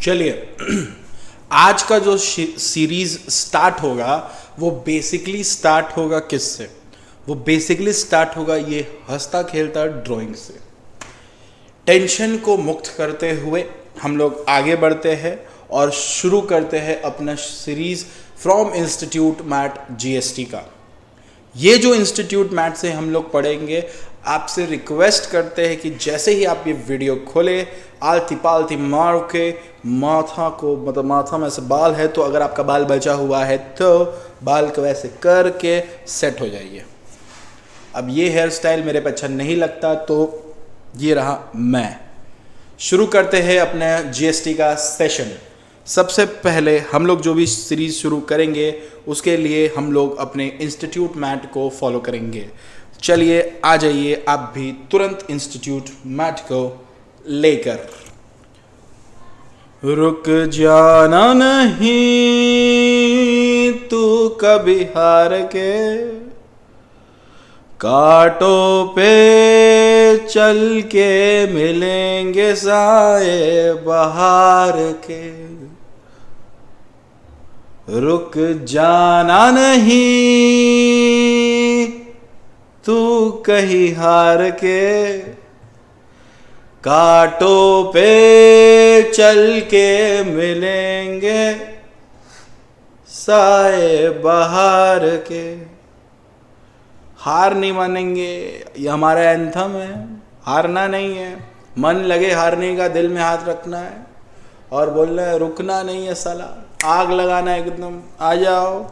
चलिए आज का जो सीरीज स्टार्ट होगा वो बेसिकली स्टार्ट होगा किससे? वो बेसिकली स्टार्ट होगा ये हंसता खेलता ड्राइंग से। टेंशन को मुक्त करते हुए हम लोग आगे बढ़ते हैं और शुरू करते हैं अपना सीरीज फ्रॉम इंस्टीट्यूट मैट जीएसटी का। ये जो इंस्टीट्यूट मैट से हम लोग पढ़ेंगे, आपसे रिक्वेस्ट करते हैं कि जैसे ही आप ये वीडियो खोले आलती पालती मार के माथा को, मतलब माथा में से बाल है तो अगर आपका बाल बचा हुआ है तो बाल को वैसे करके सेट हो जाइए। अब ये हेयर स्टाइल मेरे पे अच्छा नहीं लगता तो ये रहा मैं। शुरू करते हैं अपने जीएसटी का सेशन। सबसे पहले हम लोग जो भी सीरीज शुरू करेंगे उसके लिए हम लोग अपने इंस्टीट्यूट मैट को फॉलो करेंगे। चलिए आ जाइए आप भी तुरंत इंस्टीट्यूट मैट को लेकर। रुक जाना नहीं तू कभी हार के, कांटों पे चल के मिलेंगे साए बहार के। रुक जाना नहीं तू कहीं हार के, कांटों पे चल के मिलेंगे साए बहार के। हार नहीं मानेंगे, ये हमारा एंथम है, हारना नहीं है। मन लगे हारने का, दिल में हाथ रखना है और बोलना है रुकना नहीं है साला, आग लगाना है एकदम। आ जाओ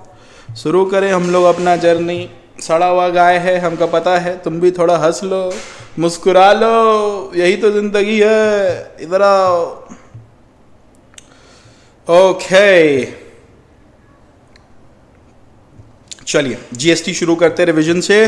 शुरू करें हम लोग अपना जर्नी। सड़ा हुआ गाय है हमको पता है, तुम भी थोड़ा हंस लो मुस्कुरा लो, यही तो जिंदगी है। इधर आओ। ओके चलिए जीएसटी शुरू करते हैं रिवीजन से,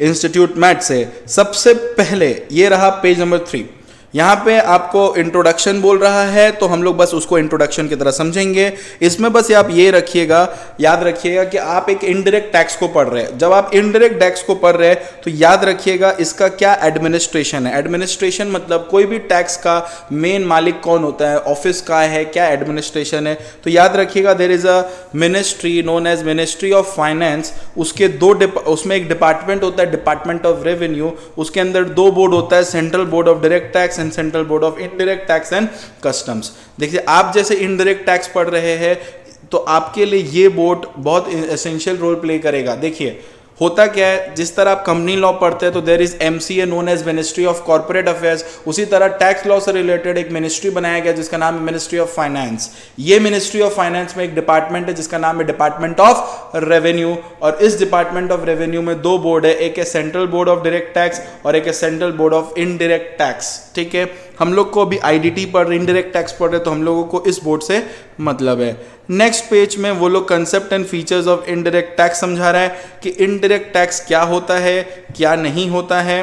इंस्टीट्यूट मैट से। सबसे पहले ये रहा पेज नंबर 3। यहाँ पे आपको इंट्रोडक्शन बोल रहा है तो हम लोग बस उसको इंट्रोडक्शन की तरह समझेंगे। इसमें बस आप ये रखिएगा, याद रखिएगा कि आप एक इनडायरेक्ट टैक्स को पढ़ रहे हैं। जब आप इनडायरेक्ट टैक्स को पढ़ रहे हैं तो याद रखिएगा इसका क्या एडमिनिस्ट्रेशन है। एडमिनिस्ट्रेशन मतलब कोई भी टैक्स का मेन मालिक कौन होता है, ऑफिस का है, क्या एडमिनिस्ट्रेशन है। तो याद रखिएगा there is a ministry known as ministry of finance. उसके उसमें एक डिपार्टमेंट होता है डिपार्टमेंट ऑफ रेवेन्यू। उसके अंदर 2 बोर्ड होता है, central board of direct tax and central board of indirect tax and customs. देखिए आप जैसे इनडायरेक्ट टैक्स पढ़ रहे हैं तो आपके लिए ये बोर्ड बहुत एसेंशियल रोल प्ले करेगा। देखिए होता क्या है, जिस तरह आप कंपनी लॉ पढ़ते हैं तो there is MCA known as ministry of corporate affairs, उसी तरह टैक्स लॉ से रिलेटेड एक मिनिस्ट्री बनाया गया जिसका नाम है मिनिस्ट्री ऑफ फाइनेंस। ये मिनिस्ट्री ऑफ फाइनेंस में एक डिपार्टमेंट है जिसका नाम है डिपार्टमेंट ऑफ रेवेन्यू, और इस डिपार्टमेंट ऑफ रेवेन्यू में 2 बोर्ड है, एक है central board of direct tax और एक है central board of indirect tax. ठीक है, हम लोग को अभी आईडीटी पढ़ रहे, इनडायरेक्ट टैक्स पढ़ रहे, तो हम लोगों को इस बोर्ड से मतलब है। नेक्स्ट पेज में वो लोग concept and features of indirect tax समझा रहा है कि इनडायरेक्ट टैक्स क्या होता है क्या नहीं होता है।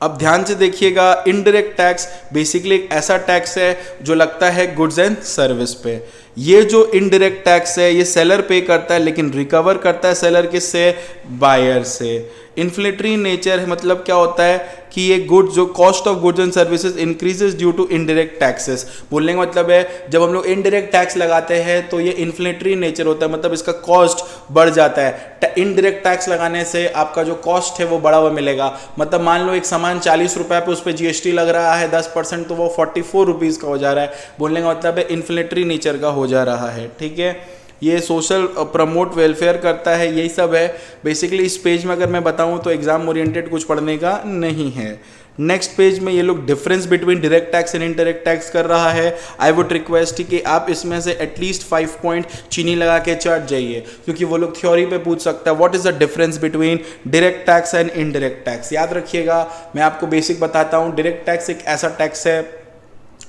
अब ध्यान से देखिएगा, इनडायरेक्ट टैक्स बेसिकली एक ऐसा टैक्स है जो लगता है गुड्स एंड सर्विस पे। ये जो इनडायरेक्ट टैक्स है ये सेलर पे करता है, लेकिन रिकवर करता है सेलर किससे? बायर से। इन्फ्लेटरी नेचर है, मतलब क्या होता है कि ये गुड्स, जो cost of goods and services increases due to indirect taxes. बोलने का मतलब है जब हम लोग इनडायरेक्ट टैक्स लगाते हैं तो ये इन्फ्लेटरी नेचर होता है, मतलब इसका कॉस्ट बढ़ जाता है। इनडायरेक्ट टैक्स लगाने से आपका जो कॉस्ट है वो बढ़ा हुआ मिलेगा। मतलब मान लो एक सामान 40 रुपये पे उस पर जीएसटी लग रहा है 10%, तो वो 44 रुपीज़ का हो जा रहा है। बोलने का मतलब है इन्फ्लेटरी नेचर का हो जा रहा है। ठीक है, ये सोशल प्रमोट वेलफेयर करता है, यही सब है बेसिकली। इस पेज में अगर मैं बताऊं तो एग्जाम ओरिएंटेड कुछ पढ़ने का नहीं है। नेक्स्ट पेज में ये लोग difference between direct tax and indirect tax कर रहा है। आई वुड रिक्वेस्ट कि आप इसमें से एटलीस्ट 5 पॉइंट चीनी लगा के चढ़ जाइए, क्योंकि वो लोग थ्योरी पे पूछ सकता है what is the difference between direct tax and indirect tax. याद रखिएगा, मैं आपको बेसिक बताता हूँ। डायरेक्ट टैक्स एक ऐसा टैक्स है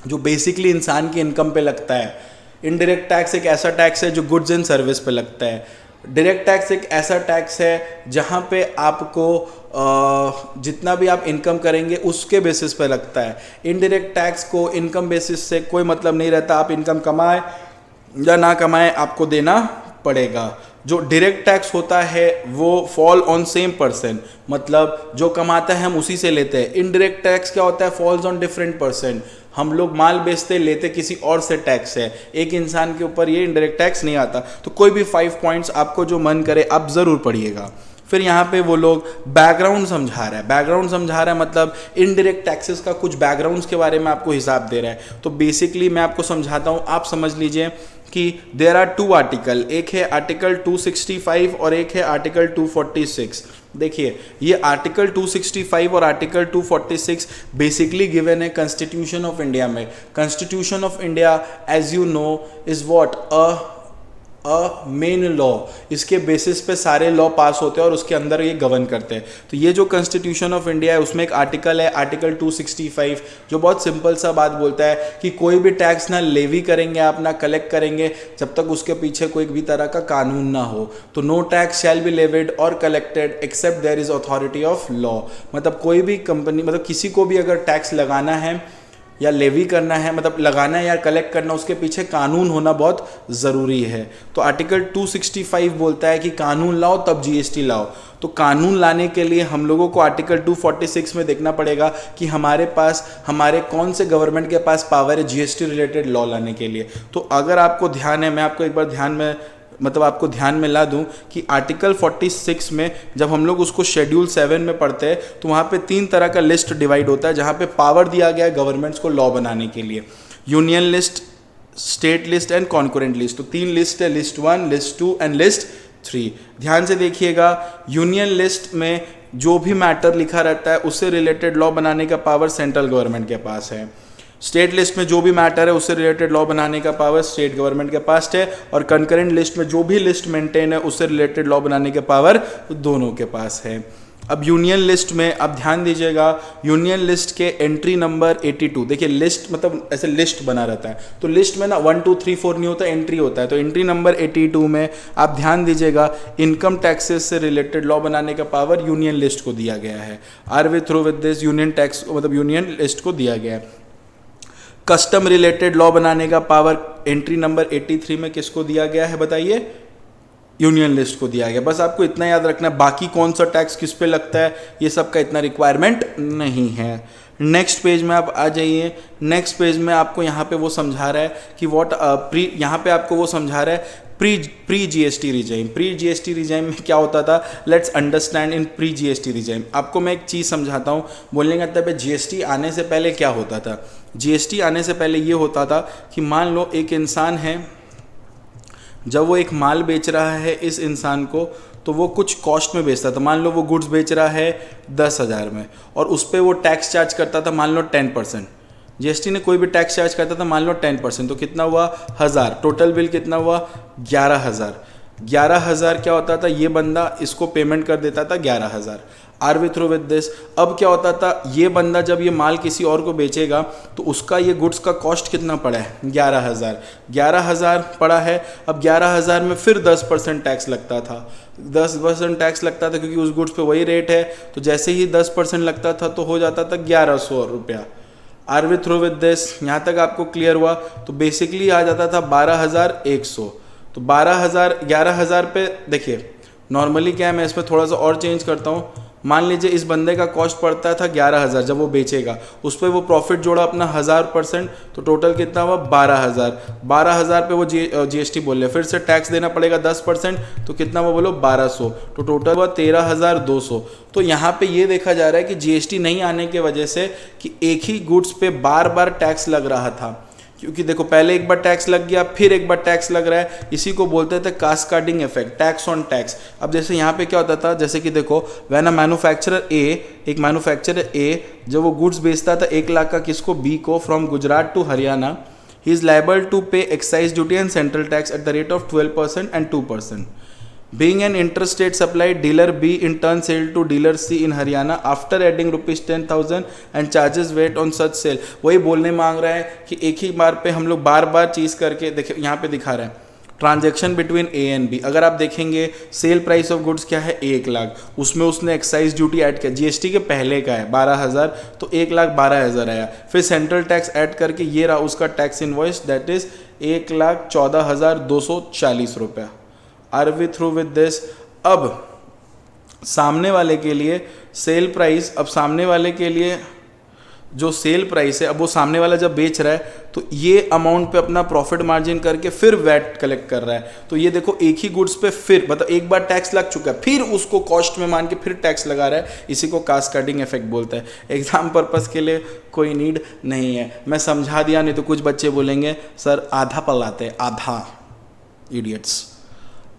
जो बेसिकली इंसान की इनकम पे लगता है। इनडायरेक्ट टैक्स एक ऐसा टैक्स है जो गुड्स एंड सर्विस पे लगता है। डायरेक्ट टैक्स एक ऐसा टैक्स है जहाँ पे आपको जितना भी आप इनकम करेंगे उसके बेसिस पे लगता है। इनडायरेक्ट टैक्स को इनकम बेसिस से कोई मतलब नहीं रहता, आप इनकम कमाए या ना कमाए आपको देना पड़ेगा। जो डायरेक्ट टैक्स होता है वो फॉल ऑन सेम पर्सन, मतलब जो कमाता है हम उसी से लेते हैं। इनडायरेक्ट टैक्स क्या होता है? फॉल्स ऑन डिफरेंट पर्सन, हम लोग माल बेचते लेते किसी और से टैक्स है, एक इंसान के ऊपर ये इनडायरेक्ट टैक्स नहीं आता। तो कोई भी 5 पॉइंट्स आपको जो मन करे आप ज़रूर पढ़िएगा। फिर यहाँ पे वो लोग बैकग्राउंड समझा रहा है, बैकग्राउंड समझा रहा है मतलब इनडायरेक्ट टैक्सेस का कुछ बैकग्राउंड्स के बारे में आपको हिसाब दे रहा है। तो बेसिकली मैं आपको समझाता हूँ, आप समझ लीजिए कि देयर आर 2 आर्टिकल, एक है आर्टिकल 265 और एक है आर्टिकल 246। देखिए ये आर्टिकल 265 और आर्टिकल 246 बेसिकली गिवन है कॉन्स्टिट्यूशन ऑफ इंडिया में। Constitution of India as you know is what main law, इसके बेसिस पे सारे लॉ पास होते हैं और उसके अंदर ये गवर्न करते हैं। तो ये जो कॉन्स्टिट्यूशन ऑफ इंडिया है उसमें एक आर्टिकल है आर्टिकल 265 जो बहुत सिंपल सा बात बोलता है कि कोई भी टैक्स ना लेवी करेंगे आप ना कलेक्ट करेंगे जब तक उसके पीछे कोई भी तरह का कानून ना हो। तो no tax shall be levied और collected except there is authority of law. मतलब कोई भी कंपनी, मतलब किसी को भी अगर टैक्स लगाना है या लेवी करना है, मतलब लगाना है या कलेक्ट करना, उसके पीछे कानून होना बहुत ज़रूरी है। तो आर्टिकल 265 बोलता है कि कानून लाओ तब जीएसटी लाओ। तो कानून लाने के लिए हम लोगों को आर्टिकल 246 में देखना पड़ेगा कि हमारे पास हमारे कौन से गवर्नमेंट के पास पावर है जीएसटी रिलेटेड लॉ लाने के लिए। तो अगर आपको ध्यान है, मैं आपको एक बार आपको ध्यान में ला दूं कि आर्टिकल 46 में जब हम लोग उसको शेड्यूल 7 में पढ़ते हैं तो वहाँ पे 3 तरह का लिस्ट डिवाइड होता है जहाँ पे पावर दिया गया है गवर्नमेंट्स को लॉ बनाने के लिए। Union list, state list and concurrent list. तो 3 लिस्ट है, लिस्ट 1, लिस्ट 2 एंड लिस्ट 3। ध्यान से देखिएगा, यूनियन लिस्ट में जो भी मैटर लिखा रहता है उससे रिलेटेड लॉ बनाने का पावर सेंट्रल गवर्नमेंट के पास है। स्टेट लिस्ट में जो भी मैटर है उससे रिलेटेड लॉ बनाने का पावर स्टेट गवर्नमेंट के पास है। और कंकरेंट लिस्ट में जो भी लिस्ट मेंटेन है उससे रिलेटेड लॉ बनाने के पावर दोनों के पास है। अब यूनियन लिस्ट में आप ध्यान दीजिएगा, यूनियन लिस्ट के एंट्री नंबर 82। देखिए लिस्ट मतलब ऐसे लिस्ट बना रहता है, तो लिस्ट में ना 1 2 3 4 नहीं होता, एंट्री होता है। तो एंट्री नंबर 82 में आप ध्यान दीजिएगा इनकम टैक्सेस से रिलेटेड लॉ बनाने का पावर यूनियन लिस्ट को दिया गया है। Are we through with this, union tax मतलब यूनियन लिस्ट को दिया गया है। कस्टम रिलेटेड लॉ बनाने का पावर एंट्री नंबर 83 में किसको दिया गया है बताइए? यूनियन लिस्ट को दिया गया। बस आपको इतना याद रखना है, बाकी कौन सा टैक्स किस पे लगता है ये सब का इतना रिक्वायरमेंट नहीं है। नेक्स्ट पेज में आप आ जाइए। नेक्स्ट पेज में आपको यहाँ पे वो समझा रहा है कि व्हाट यहाँ पे आपको वो समझा रहा है pre GST regime. Pre GST regime में क्या होता था, let's understand in pre GST regime. आपको मैं एक चीज़ समझाता हूँ, बोलने का मतलब है जीएसटी आने से पहले क्या होता था। जीएसटी आने से पहले ये होता था कि मान लो एक इंसान है, जब वो एक माल बेच रहा है इस इंसान को, तो वो कुछ कॉस्ट में बेचता था। मान लो वो गुड्स बेच रहा है 10,000 में और उस पर वो टैक्स चार्ज करता था मान लो 10%। जीएसटी ने कोई भी टैक्स चार्ज करता था मान लो 10%, तो कितना हुआ 1000। टोटल बिल कितना हुआ 11,000। 11,000 क्या होता था, ये बंदा इसको पेमेंट कर देता था 11,000। Are we through with this. अब क्या होता था, ये बंदा जब ये माल किसी और को बेचेगा तो उसका ये गुड्स का कॉस्ट कितना पड़ा है 11,000। 11,000 पड़ा है। अब 11,000 में फिर 10% टैक्स लगता था। 10% टैक्स लगता था क्योंकि उस गुड्स पे वही रेट है। तो जैसे ही 10% लगता था तो हो जाता था 1,100 रुपया। Are we through with this? यहाँ तक आपको क्लियर हुआ? तो बेसिकली आ जाता था 12,100। तो 11,000 पे देखिए नॉर्मली क्या है, मैं इसमें थोड़ा सा और चेंज करता हूँ। मान लीजिए इस बंदे का कॉस्ट पड़ता था 11,000 जब वो बेचेगा, उस पर वो प्रॉफिट जोड़ा अपना 1000%, तो टोटल कितना हुआ 12,000। 12,000 पे वो जीएसटी बोल रहे, फिर से टैक्स देना पड़ेगा 10%, तो कितना वो बोलो 1,200, तो टोटल हुआ 13,200। तो यहाँ पे ये देखा जा रहा है कि जीएसटी नहीं आने की वजह से कि एक ही गुड्स पे बार बार टैक्स लग रहा था, क्योंकि देखो पहले एक बार टैक्स लग गया फिर एक बार टैक्स लग रहा है, इसी को बोलते थे cascading effect, tax on tax. अब जैसे यहाँ पे क्या होता था, जैसे कि देखो व्हेन अ मैन्युफैक्चरर ए, एक मैन्युफैक्चरर ए जब वो गुड्स बेचता था 1 लाख का किसको, बी को, from Gujarat to Haryana, he is liable to pay excise duty and central tax at the rate of 12% and 2%. Being an interstate supply, dealer B in turn sell to dealer C in Haryana after adding rupees 10,000 and charges VAT on such sale. वही बोलने मांग रहा है कि एक ही बार पे हम लोग बार बार चीज़ करके, देखिए यहाँ पे दिखा रहे हैं transaction between A and B. अगर आप देखेंगे सेल प्राइस ऑफ गुड्स क्या है 1 लाख, उसमें उसने एक्साइज ड्यूटी ऐड किया, जीएसटी के पहले का है 12,000, तो 1,12,000 आया। फिर सेंट्रल टैक्स ऐड करके ये रहा उसका टैक्स इनवॉइस, दैट इज 1,14,240 रुपया। Are we through with this? अब सामने वाले के लिए सेल प्राइस, अब सामने वाले के लिए जो सेल प्राइस है, अब वो सामने वाला जब बेच रहा है तो ये अमाउंट पे अपना प्रॉफिट मार्जिन करके फिर वैट कलेक्ट कर रहा है। तो ये देखो एक ही गुड्स पे फिर मतलब एक बार टैक्स लग चुका है, फिर उसको कॉस्ट में मान के फिर टैक्स लगा रहा है। इसी को कास्केडिंग इफेक्ट बोलता है। एग्जाम पर्पस के लिए कोई नीड नहीं है, मैं समझा दिया, नहीं तो कुछ बच्चे बोलेंगे सर आधा पढ़ाते हैं, आधा, इडियट्स।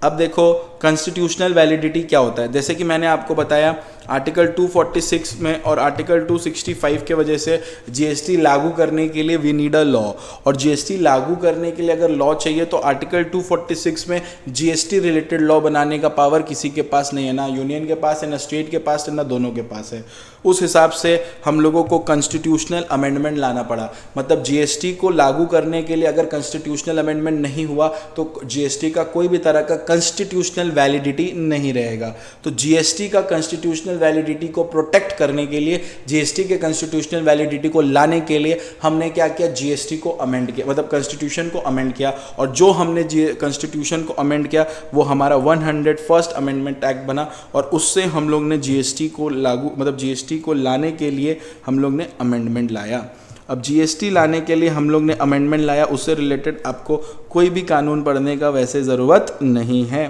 अब देखो कॉन्स्टिट्यूशनल वैलिडिटी क्या होता है। जैसे कि मैंने आपको बताया आर्टिकल 246 में और आर्टिकल 265 के वजह से जीएसटी लागू करने के लिए वी नीड अ लॉ, और जीएसटी लागू करने के लिए अगर लॉ चाहिए तो आर्टिकल 246 में जीएसटी रिलेटेड लॉ बनाने का पावर किसी के पास नहीं है, ना यूनियन के पास है, ना स्टेट के पास है, ना दोनों के पास है। उस हिसाब से हम लोगों को कॉन्स्टिट्यूशनल अमेंडमेंट लाना पड़ा। मतलब जीएसटी को लागू करने के लिए अगर कॉन्स्टिट्यूशनल अमेंडमेंट नहीं हुआ तो जीएसटी का कोई भी तरह का कॉन्स्टिट्यूशनल वैलिडिटी नहीं रहेगा। तो जीएसटी का कॉन्स्टिट्यूशनल वैलिडिटी को प्रोटेक्ट करने के लिए, जीएसटी के कॉन्स्टिट्यूशनल वैलिडिटी को लाने के लिए हमने क्या किया, जीएसटी को अमेंड किया, मतलब कॉन्स्टिट्यूशन को अमेंड किया। और जो हमने कॉन्स्टिट्यूशन को अमेंड किया वो हमारा 101st अमेंडमेंट एक्ट बना, और उससे हम लोग ने जीएसटी को लागू मतलब जीएसटी को लाने के लिए हम लोग ने अमेंडमेंट लाया। अब जीएसटी लाने के लिए हम लोग ने अमेंडमेंट लाया, उससे रिलेटेड आपको कोई भी कानून पढ़ने का वैसे ज़रूरत नहीं है।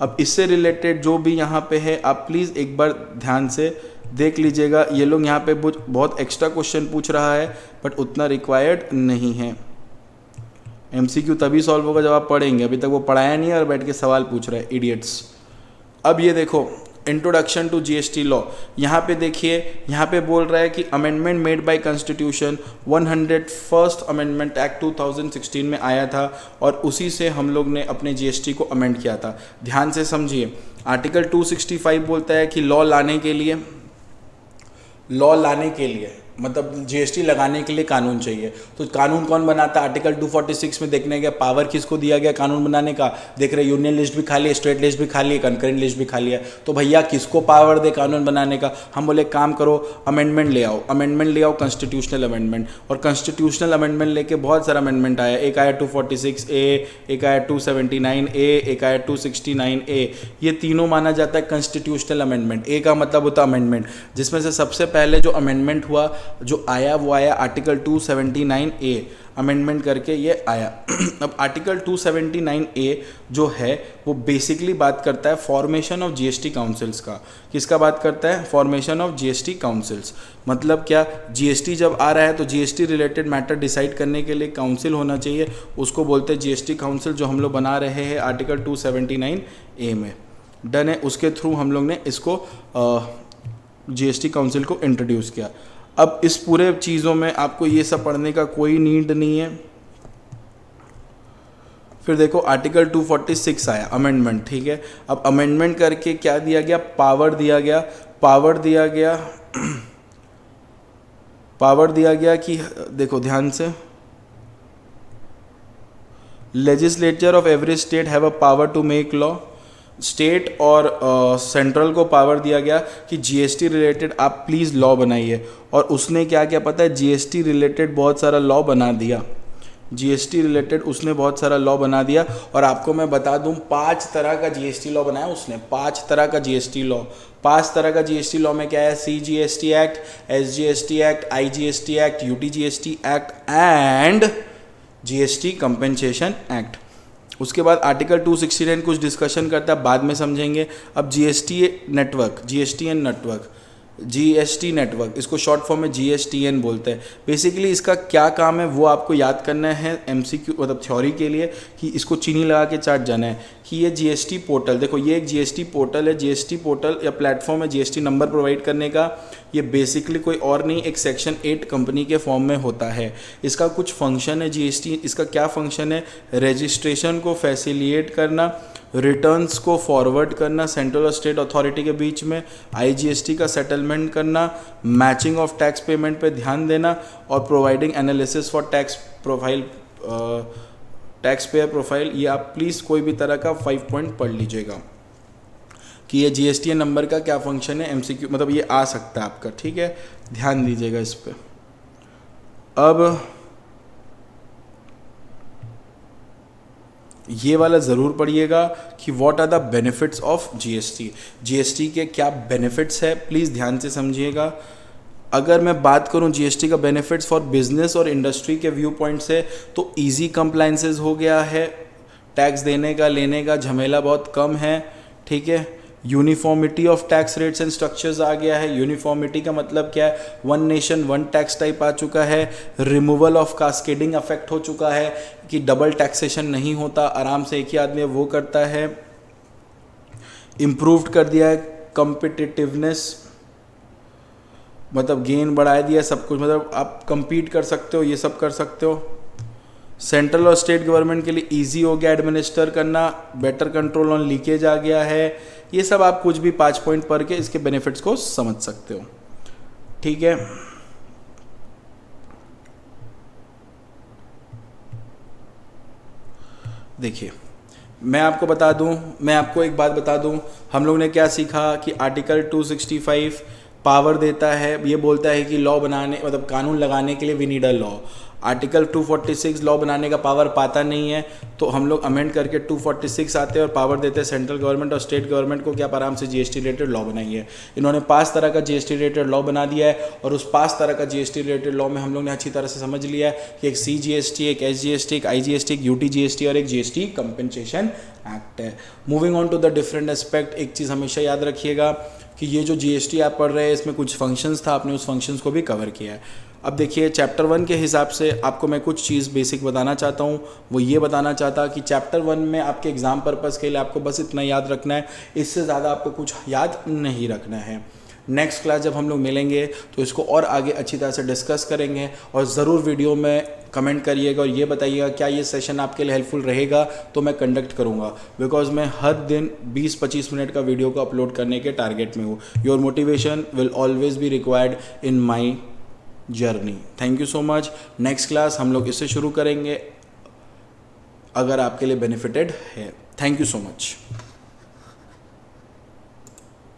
अब इससे रिलेटेड जो भी यहाँ पे है आप प्लीज़ एक बार ध्यान से देख लीजिएगा। ये लोग यहाँ पे बहुत एक्स्ट्रा क्वेश्चन पूछ रहा है बट उतना रिक्वायर्ड नहीं है। एमसीक्यू तभी सॉल्व होगा जब आप पढ़ेंगे, अभी तक वो पढ़ाया नहीं है और बैठ के सवाल पूछ रहा है, इडियट्स। अब ये देखो इंट्रोडक्शन टू जीएसटी लॉ, यहाँ पे देखिए, यहाँ पे बोल रहा है कि amendment made by constitution 101st amendment act 2016 में आया था और उसी से हम लोग ने अपने जीएसटी को अमेंड किया था। ध्यान से समझिए, आर्टिकल 265 बोलता है कि लॉ लाने के लिए मतलब जीएसटी लगाने के लिए कानून चाहिए। तो कानून कौन बनाता है, आर्टिकल 246 में देखने गया पावर किसको दिया गया कानून बनाने का। देख रहे यूनियन लिस्ट भी खाली है, स्टेट लिस्ट भी खाली है, कंकरेंट लिस्ट भी खाली है। तो भैया किसको पावर दे कानून बनाने का। हम बोले काम करो अमेंडमेंट ले आओ कॉन्स्टिट्यूशनल अमेंडमेंट। और कॉन्स्टिट्यूशनल अमेंडमेंट लेके बहुत सारा अमेंडमेंट आया। एक आया 246A, एक आया 279A, एक आया 269A। ये तीनों माना जाता है कॉन्स्टिट्यूशनल अमेंडमेंट। ए का मतलब होता है अमेंडमेंट, जिसमें से सबसे पहले जो अमेंडमेंट हुआ जो आया वो आया आर्टिकल 279A अमेंडमेंट करके ये आया। अब आर्टिकल 279A जो है वो बेसिकली बात करता है फॉर्मेशन ऑफ जीएसटी काउंसिल्स का। किसका बात करता है, फॉर्मेशन ऑफ जीएसटी काउंसिल्स। मतलब क्या, जीएसटी जब आ रहा है तो जीएसटी रिलेटेड मैटर डिसाइड करने के लिए काउंसिल होना चाहिए, उसको बोलते हैं जीएसटी काउंसिल, जो हम लोग बना रहे हैं आर्टिकल 279A में। डन है, उसके थ्रू हम लोग ने इसको जीएसटी काउंसिल को इंट्रोड्यूस किया। अब इस पूरे चीज़ों में आपको ये सब पढ़ने का कोई नीड नहीं है। फिर देखो आर्टिकल 246 आया अमेंडमेंट, ठीक है। अब अमेंडमेंट करके क्या दिया गया, पावर दिया गया कि देखो ध्यान से, legislature of every state have a power to make law. State और सेंट्रल को पावर दिया गया कि जीएसटी रिलेटेड आप प्लीज़ लॉ बनाइए। और उसने क्या क्या पता है, जीएसटी रिलेटेड बहुत सारा लॉ बना दिया। जीएसटी रिलेटेड उसने बहुत सारा लॉ बना दिया। और आपको मैं बता दूं 5 तरह का जीएसटी लॉ बनाया उसने, 5 तरह का जीएसटी लॉ। 5 तरह का जीएसटी लॉ में क्या है, CGST act, SGST act, IGST act, UTGST act and GST compensation act. उसके बाद आर्टिकल 269 कुछ डिस्कशन करता है, बाद में समझेंगे। अब जीएसटी नेटवर्क, इसको शॉर्ट फॉर्म में GSTN बोलते हैं। बेसिकली इसका क्या काम है वो आपको याद करना है MCQ मतलब थ्योरी के लिए, कि इसको चीनी लगा के चाट जाना है कि ये जीएसटी पोर्टल, देखो ये एक जीएसटी पोर्टल है। जीएसटी पोर्टल या प्लेटफॉर्म है जीएसटी नंबर प्रोवाइड करने का। ये बेसिकली कोई और नहीं, एक सेक्शन 8 कंपनी के फॉर्म में होता है। इसका कुछ फंक्शन है जीएसटी, इसका क्या फंक्शन है, रजिस्ट्रेशन को फैसिलिटेट करना, रिटर्न्स को फॉरवर्ड करना सेंट्रल और स्टेट अथॉरिटी के बीच में, IGST का सेटलमेंट करना, मैचिंग ऑफ टैक्स पेमेंट पे ध्यान देना, और providing analysis for tax profile, tax payer profile. ये आप प्लीज़ कोई भी तरह का 5 पॉइंट पढ़ लीजिएगा कि ये GSTN नंबर का क्या फंक्शन है। MCQ मतलब ये आ सकता है आपका, ठीक है, ध्यान दीजिएगा इस पर। अब ये वाला ज़रूर पढ़िएगा कि what are the benefits of GST. GST के क्या बेनिफिट्स है प्लीज़ ध्यान से समझिएगा। अगर मैं बात करूं जीएसटी का बेनिफिट्स फॉर बिजनेस और इंडस्ट्री के व्यू पॉइंट से, तो इजी कंप्लाइंसेस हो गया है, टैक्स देने का लेने का झमेला बहुत कम है, ठीक है। Uniformity of tax rates and structures आ गया है। यूनिफॉर्मिटी का मतलब क्या है, one nation one tax type आ चुका है। रिमूवल ऑफ कास्केडिंग इफेक्ट हो चुका है कि डबल टैक्सेशन नहीं होता, आराम से एक ही आदमी वो करता है। इम्प्रूव्ड कर दिया है कॉम्पिटिटिवनेस, मतलब गेन बढ़ा दिया सब कुछ, मतलब आप compete कर सकते हो, ये सब कर सकते हो। सेंट्रल और स्टेट गवर्नमेंट के लिए इजी हो गया एडमिनिस्टर करना, बेटर कंट्रोल ऑन लीकेज आ गया है। ये सब आप कुछ भी 5 पॉइंट पढ़ के इसके बेनिफिट्स को समझ सकते हो, ठीक है। देखिए मैं आपको एक बात बता दूं, हम लोग ने क्या सीखा कि आर्टिकल 265 पावर देता है, ये बोलता है कि लॉ बनाने मतलब कानून लगाने के लिए we need a law. Article 246 law बनाने का पावर पाता नहीं है, तो हम लोग अमेंड करके 246 आते हैं और पावर देते हैं सेंट्रल गवर्नमेंट और स्टेट गवर्नमेंट को कि आप आराम से जीएसटी रिलेटेड लॉ बनाइए। इन्होंने 5 तरह का जीएसटी रिलेटेड लॉ बना दिया है, और उस 5 तरह का जीएसटी रिलेटेड लॉ में हम लोग ने अच्छी तरह से समझ लिया है कि एक CGST, एक SGST, एक IGST, एक UTGST और एक GST कंपनसेशन एक्ट है। Moving on to the different aspect, एक चीज़ हमेशा याद रखिएगा कि ये जो GST आप पढ़ रहे हैं इसमें कुछ फंक्शंस था, आपने उस फंक्शंस को भी कवर किया है। अब देखिए चैप्टर 1 के हिसाब से आपको मैं कुछ चीज़ बेसिक बताना चाहता हूँ। वो ये बताना चाहता कि चैप्टर 1 में आपके एग्ज़ाम पर्पज़ के लिए आपको बस इतना याद रखना है, इससे ज़्यादा आपको कुछ याद नहीं रखना है। नेक्स्ट क्लास जब हम लोग मिलेंगे तो इसको और आगे अच्छी तरह से डिस्कस करेंगे, और ज़रूर वीडियो में कमेंट करिएगा और ये बताइएगा क्या ये सेशन आपके लिए हेल्पफुल रहेगा, तो मैं कंडक्ट करूँगा, बिकॉज मैं हर दिन 20-25 मिनट का वीडियो को अपलोड करने के टारगेट में हूँ। Your motivation will always be required in my journey. Thank you so much. Next class हम लोग इससे शुरू करेंगे अगर आपके लिए बेनिफिटेड है। Thank you so much.